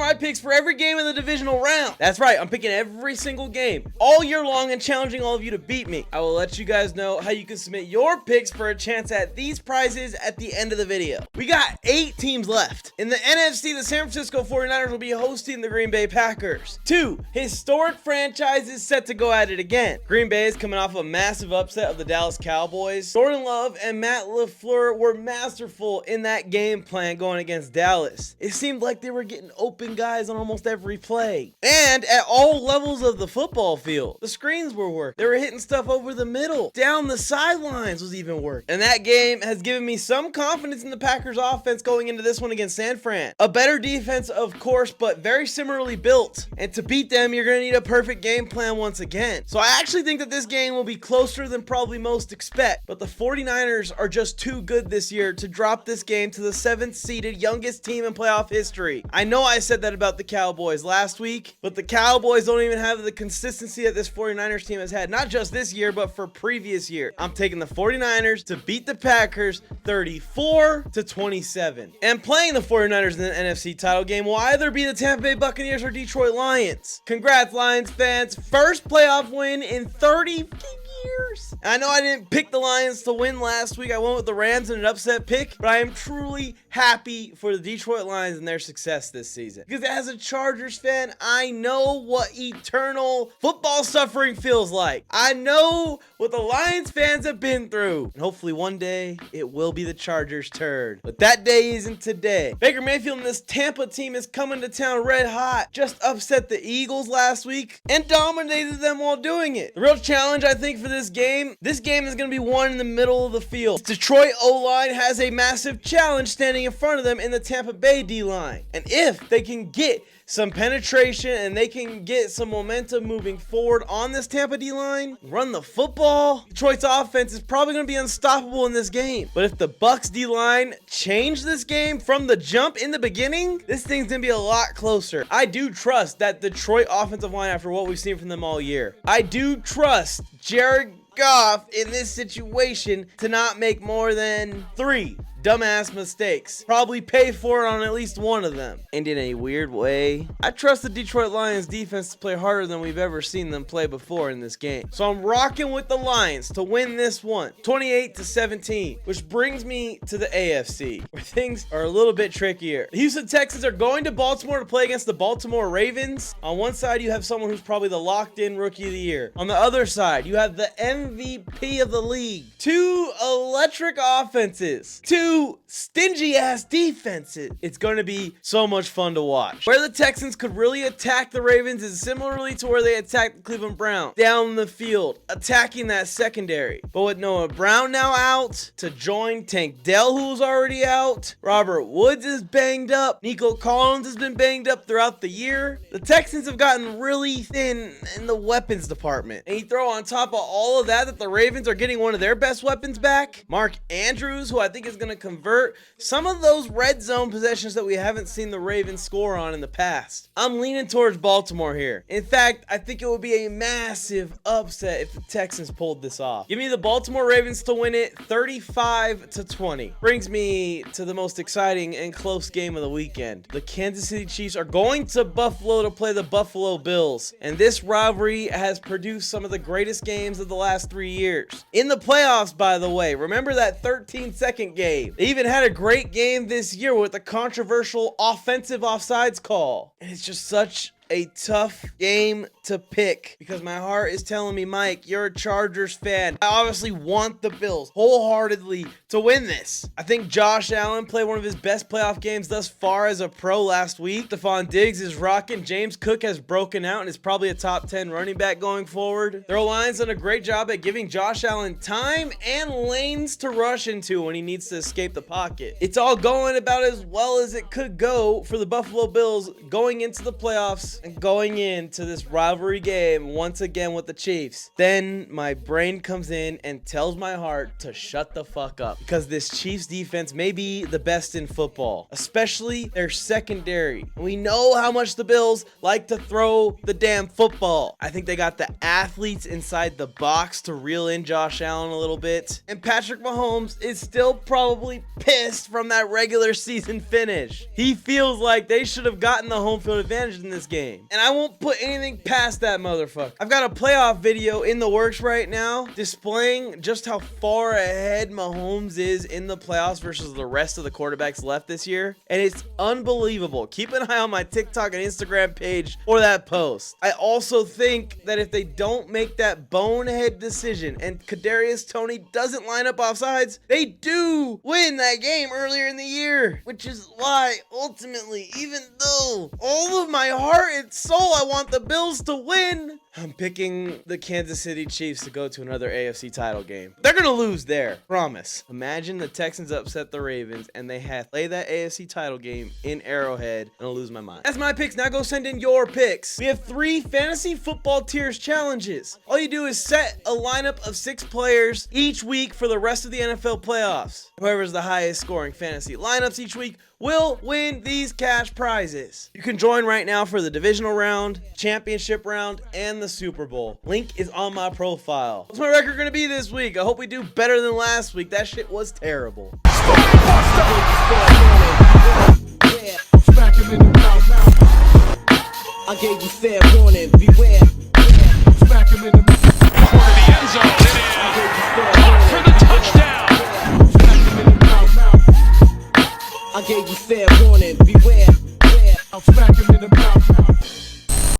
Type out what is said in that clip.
my picks for every game in the divisional round. That's right, I'm picking every single game all year long and challenging all of you to beat me. I will let you guys know how you can submit your picks for a chance at these prizes at the end of the video. We got 8 teams left. In the NFC, the San Francisco 49ers will be hosting the Green Bay Packers. 2 historic franchises set to go at it again. Green Bay is coming off a massive upset of the Dallas Cowboys. Jordan Love and Matt LaFleur were masterful in that game plan going against Dallas. It seemed like they were getting open guys on almost every play. And at all levels of the football field, the screens were working. They were hitting stuff over the middle. Down the sidelines was even working. And that game has given me some confidence in the Packers offense going into this one against San Fran. A better defense, of course, but very similarly built. And to beat them, you're going to need a perfect game plan once again. So I actually think that this game will be closer than probably most expect. But the 49ers are just too good this year to drop this game to the 7th seeded youngest team in playoff history. I know I said that about the Cowboys last week, but the Cowboys don't even have the consistency that this 49ers team has had, not just this year, but for previous year. I'm taking the 49ers to beat the Packers 34-27. And playing the 49ers in the NFC title game will either be the Tampa Bay Buccaneers or Detroit Lions. Congrats, Lions fans. First playoff win in 30 years. I know I didn't pick the Lions to win last week. I went with the Rams in an upset pick, but I am truly happy for the Detroit Lions and their success this season. Because as a Chargers fan, I know what eternal football suffering feels like. I know what the Lions fans have been through. And hopefully one day it will be the Chargers' turn. But that day isn't today. Baker Mayfield and this Tampa team is coming to town red hot. Just upset the Eagles last week and dominated them while doing it. The real challenge, I think, for this game is going to be won in the middle of the field. Detroit O-line has a massive challenge standing in front of them in the Tampa Bay D-line. And if they can get some penetration and they can get some momentum moving forward on this Tampa D-line, run the football, Detroit's offense is probably going to be unstoppable in this game. But if the Bucs D-line change this game from the jump in the beginning, this thing's going to be a lot closer. I do trust that Detroit offensive line after what we've seen from them all year. I do trust Jared Goff in this situation to not make more than 3 dumbass mistakes. Probably pay for it on at least one of them. And in a weird way, I trust the Detroit Lions defense to play harder than we've ever seen them play before in this game. So I'm rocking with the Lions to win this one, 28-17, which brings me to the AFC, where things are a little bit trickier. The Houston Texans are going to Baltimore to play against the Baltimore Ravens. On one side, you have someone who's probably the locked-in rookie of the year. On the other side, you have the MVP of the league. 2 electric offenses. 2 stingy-ass defenses. It's going to be so much fun to watch. Where the Texans could really attack the Ravens is similarly to where they attacked the Cleveland Browns. Down the field, attacking that secondary. But with Noah Brown now out to join Tank Dell, who's already out, Robert Woods is banged up, Nico Collins has been banged up throughout the year. The Texans have gotten really thin in the weapons department. And you throw on top of all of that the Ravens are getting one of their best weapons back, Mark Andrews, who I think is going to convert some of those red zone possessions that we haven't seen the Ravens score on in the past. I'm leaning towards Baltimore here. In fact, I think it would be a massive upset if the Texans pulled this off. Give me the Baltimore Ravens to win it 35-20. Brings me to the most exciting and close game of the weekend. The Kansas City Chiefs are going to Buffalo to play the Buffalo Bills. And this rivalry has produced some of the greatest games of the last 3 years. In the playoffs, by the way, remember that 13-second game? They even had a great game this year with a controversial offensive offsides call. And it's just such a tough game to pick because my heart is telling me, Mike, you're a Chargers fan. I obviously want the Bills wholeheartedly to win this. I think Josh Allen played one of his best playoff games thus far as a pro last week. Stephon Diggs is rocking. James Cook has broken out and is probably a top 10 running back going forward. Their line's done a great job at giving Josh Allen time and lanes to rush into when he needs to escape the pocket. It's all going about as well as it could go for the Buffalo Bills going into the playoffs Mahomes going into this rivalry game once again with the Chiefs. Then my brain comes in and tells my heart to shut the fuck up, because this Chiefs defense may be the best in football, especially their secondary. We know how much the Bills like to throw the damn football. I think they got the athletes inside the box to reel in Josh Allen a little bit. And Patrick Mahomes is still probably pissed from that regular season finish. He feels like they should have gotten the home field advantage in this game. And I won't put anything past that motherfucker. I've got a playoff video in the works right now displaying just how far ahead Mahomes is in the playoffs versus the rest of the quarterbacks left this year. And it's unbelievable. Keep an eye on my TikTok and Instagram page for that post. I also think that if they don't make that bonehead decision and Kadarius Toney doesn't line up offsides, they do win that game earlier in the year, which is why ultimately, even though all of my heart and soul I want the Bills to win, I'm picking the Kansas City Chiefs to go to another AFC title game. They're gonna lose there, promise. Imagine the Texans upset the Ravens and they had play that AFC title game in Arrowhead, and I'll lose my mind. That's my picks. Now go send in your picks. We have 3 fantasy football tiers challenges. All you do is set a lineup of 6 players each week for the rest of the NFL playoffs. Whoever's the highest scoring fantasy lineups each week will win these cash prizes. You can join right now for the divisional round, championship round, and the Super Bowl. Link is on my profile. What's my record gonna be this week? I hope we do better than last week. That shit was terrible. I gave you fair warning, beware. Smack him in the corner of the end zone. It is caught for the touchdown. I gave you fair warning, beware. I'll smack him in the mouth.